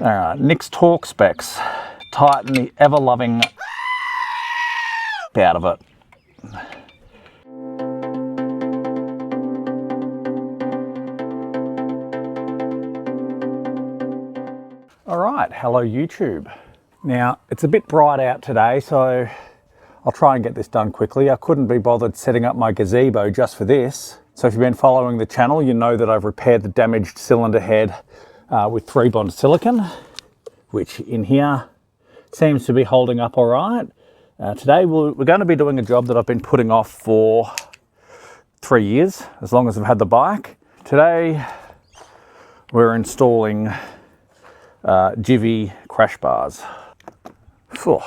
Alright, Nick's torque specs. Tighten the ever-loving out of it. Alright, hello YouTube. Now, it's a bit bright out today, so I'll try and get this done quickly. I couldn't be bothered setting up my gazebo just for this. So if you've been following the channel, you know that I've repaired the damaged cylinder head with 3-bond silicone, which in here seems to be holding up all right. Today we're going to be doing a job that I've been putting off for 3 years, as long as I've had the bike. Today we're installing GIVI crash bars. Phew.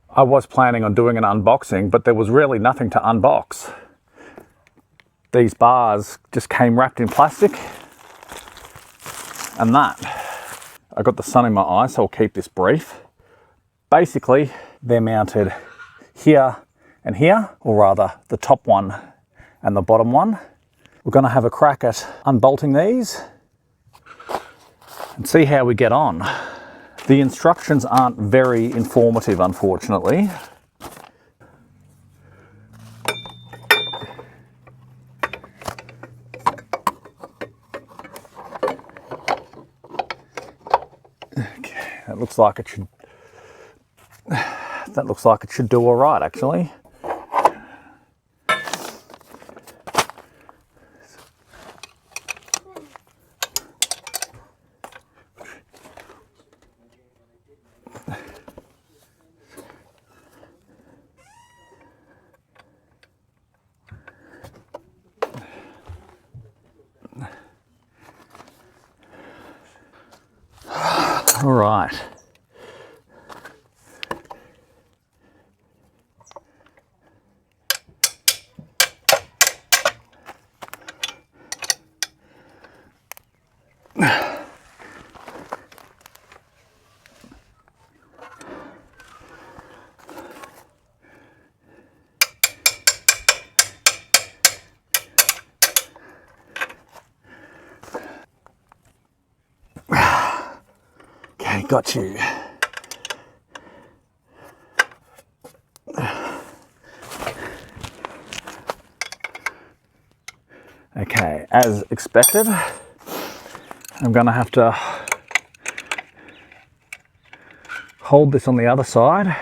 I was planning on doing an unboxing, but there was really nothing to unbox. These bars just came wrapped in plastic, and that. I got the sun in my eye, so I'll keep this brief. Basically, they're mounted here and here, or rather the top one and the bottom one. We're going to have a crack at unbolting these and see how we get on. The instructions aren't very informative, unfortunately. Okay, that looks like it should do all right, actually. All right. Okay, got you. Okay, as expected, I'm going to have to hold this on the other side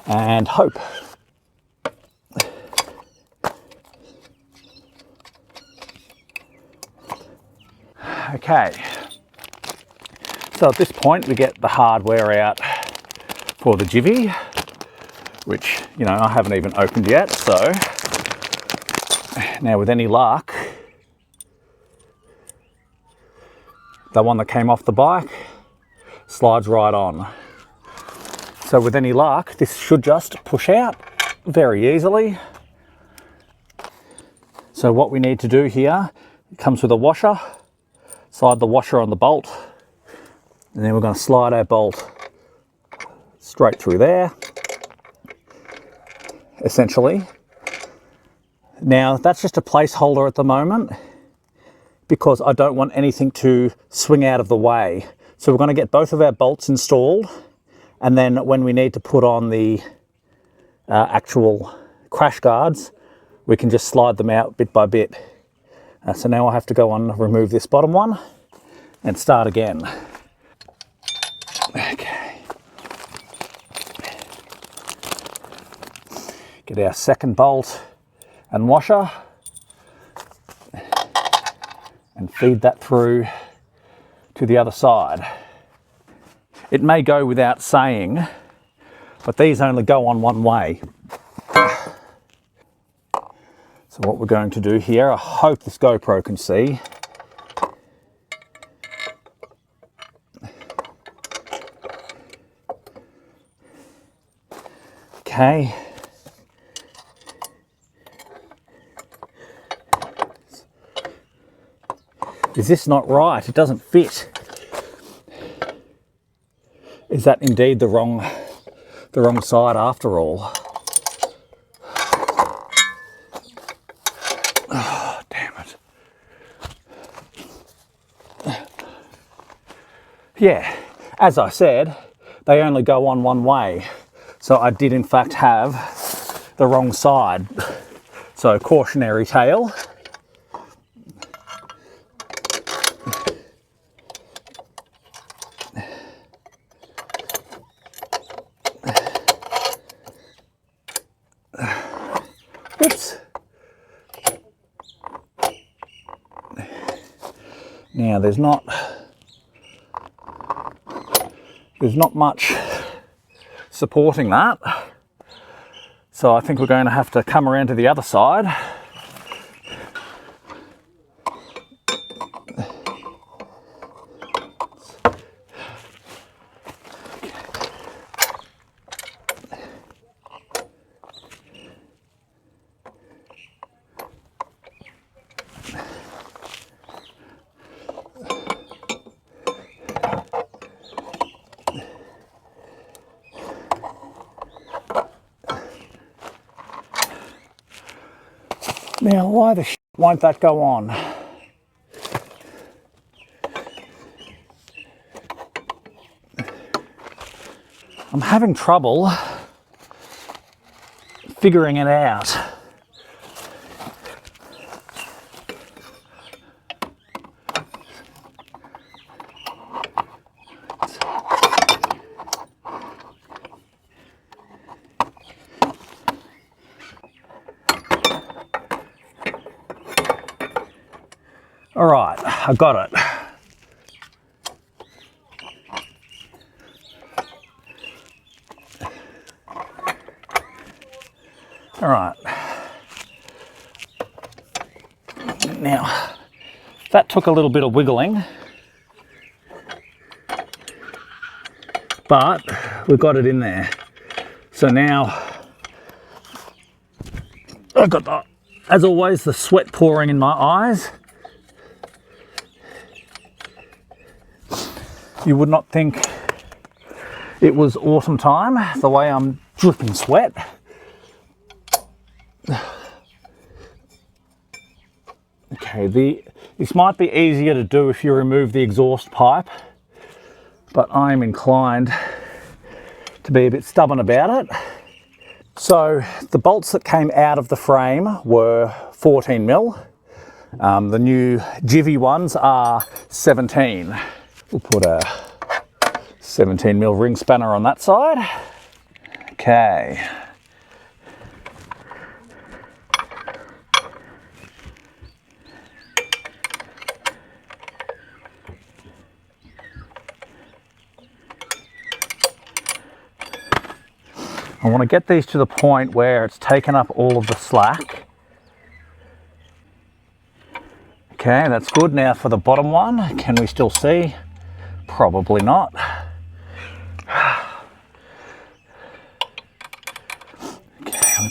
and hope. Okay. So at this point we get the hardware out for the GIVI, which, you know, I haven't even opened yet. So now with any luck, the one that came off the bike slides right on. So with any luck, this should just push out very easily. So what we need to do here, it comes with a washer, slide the washer on the bolt, and then we're going to slide our bolt straight through there, essentially. Now, that's just a placeholder at the moment because I don't want anything to swing out of the way. So we're going to get both of our bolts installed, and then when we need to put on the actual crash guards, we can just slide them out bit by bit. So now I have to go and remove this bottom one and start again. Okay. Get our second bolt and washer and feed that through to the other side. It may go without saying, but these only go on one way. So what we're going to do here, I hope this GoPro can see. Okay. Is this not right? It doesn't fit. Is that indeed the wrong side after all? Oh, damn it. yeah, as I said, they only go on one way. So I did in fact have the wrong side. So cautionary tale. Oops. Now there's not much supporting that. So I think we're going to have to come around to the other side. Now, why the shit won't that go on? I'm having trouble figuring it out. All right, I got it. All right. Now, that took a little bit of wiggling, but we got it in there. So now, I've got, as always, the sweat pouring in my eyes. You would not think it was autumn time, the way I'm dripping sweat. Okay, this might be easier to do if you remove the exhaust pipe, but I'm inclined to be a bit stubborn about it. So the bolts that came out of the frame were 14 mil. The new GIVI ones are 17. We'll put a 17 mil ring spanner on that side. Okay. I want to get these to the point where it's taken up all of the slack. Okay, that's good. Now for the bottom one, can we still see? Probably not. Okay,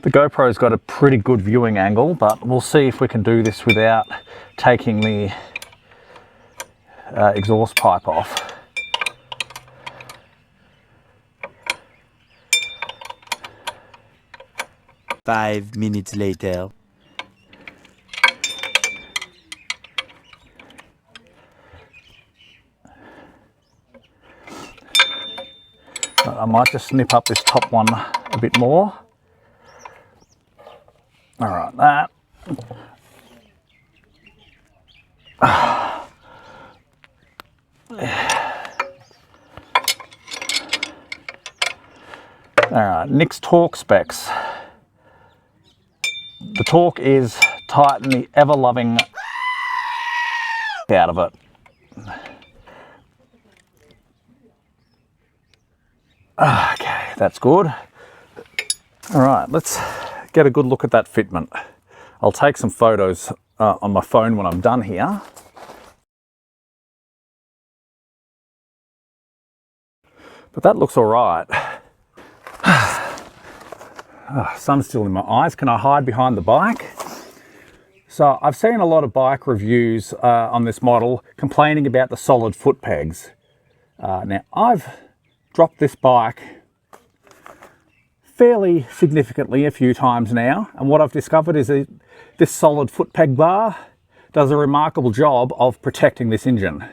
the GoPro's got a pretty good viewing angle, but we'll see if we can do this without taking the exhaust pipe off. Five minutes later. I might just snip up this top one a bit more. All right, that. All right, Nick's torque specs. The torque is tighten the ever-loving out of it. Okay, that's good. All right, let's get a good look at that fitment. I'll take some photos on my phone when I'm done here. But that looks all right. Sun's still in my eyes. Can I hide behind the bike? So I've seen a lot of bike reviews on this model complaining about the solid foot pegs. Now I've dropped this bike fairly significantly a few times now, and what I've discovered is that this solid foot peg bar does a remarkable job of protecting this engine.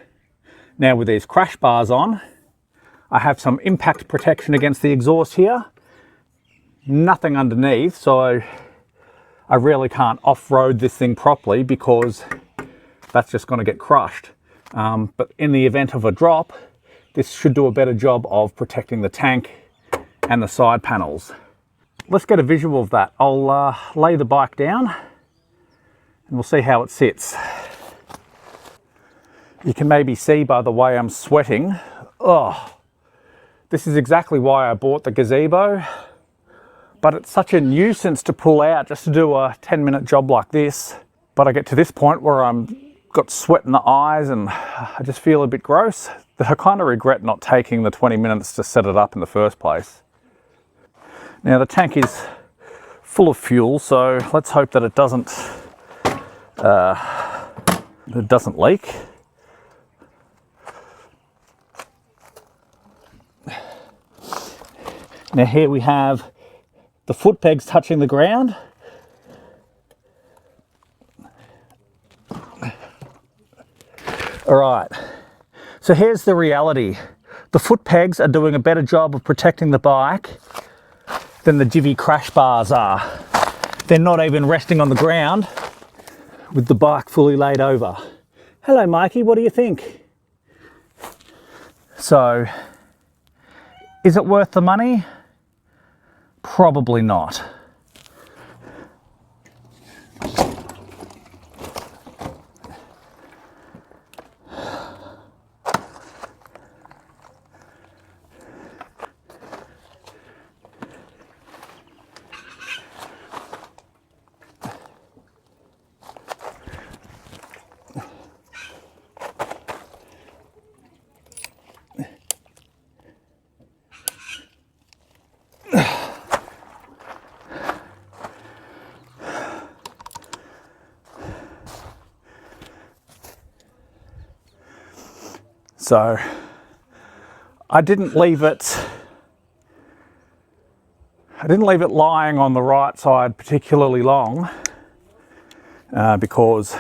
Now with these crash bars on, I have some impact protection against the exhaust here. Nothing underneath, so I really can't off-road this thing properly because that's just going to get crushed. But in the event of a drop, this should do a better job of protecting the tank and the side panels. Let's get a visual of that. I'll lay the bike down and we'll see how it sits. You can maybe see by the way I'm sweating. Oh, this is exactly why I bought the gazebo, but it's such a nuisance to pull out just to do a 10-minute job like this. But I get to this point where I'm got sweat in the eyes and I just feel a bit gross. I kind of regret not taking the 20 minutes to set it up in the first place. Now the tank is full of fuel, so let's hope that it doesn't leak. Now here we have the foot pegs touching the ground. All right, so here's the reality. The foot pegs are doing a better job of protecting the bike than the GIVI crash bars are. They're not even resting on the ground with the bike fully laid over. Hello, Mikey, what do you think? So, is it worth the money? Probably not. So I didn't leave it lying on the right side particularly long because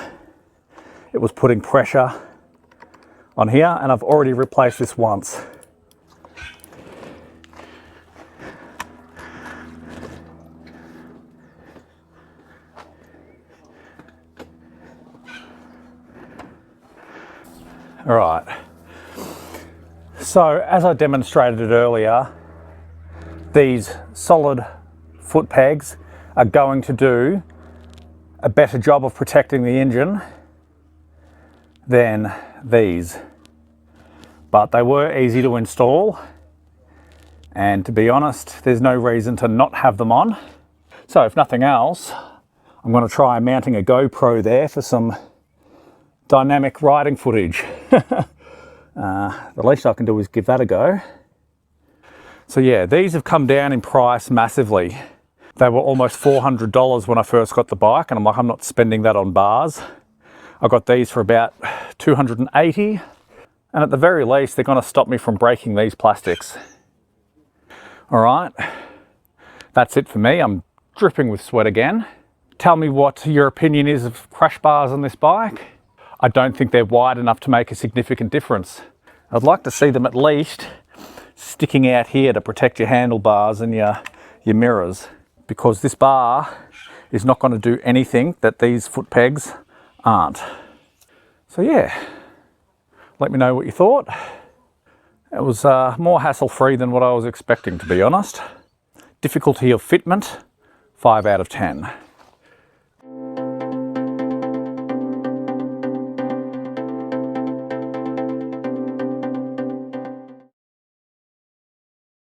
it was putting pressure on here, and I've already replaced this once. All right. So as I demonstrated it earlier, these solid foot pegs are going to do a better job of protecting the engine than these. But they were easy to install, and to be honest, there's no reason to not have them on. So if nothing else, I'm going to try mounting a GoPro there for some dynamic riding footage. The least I can do is give that a go. So yeah, these have come down in price massively. They were almost $400 when I first got the bike, and I'm like, I'm not spending that on bars. I got these for about $280, and at the very least, they're going to stop me from breaking these plastics. All right, that's it for me. I'm dripping with sweat again. Tell me what your opinion is of crash bars on this bike. I don't think they're wide enough to make a significant difference. I'd like to see them at least sticking out here to protect your handlebars and your mirrors, because this bar is not going to do anything that these foot pegs aren't. So yeah, let me know what you thought. It was more hassle-free than what I was expecting, to be honest. Difficulty of fitment, 5 out of 10.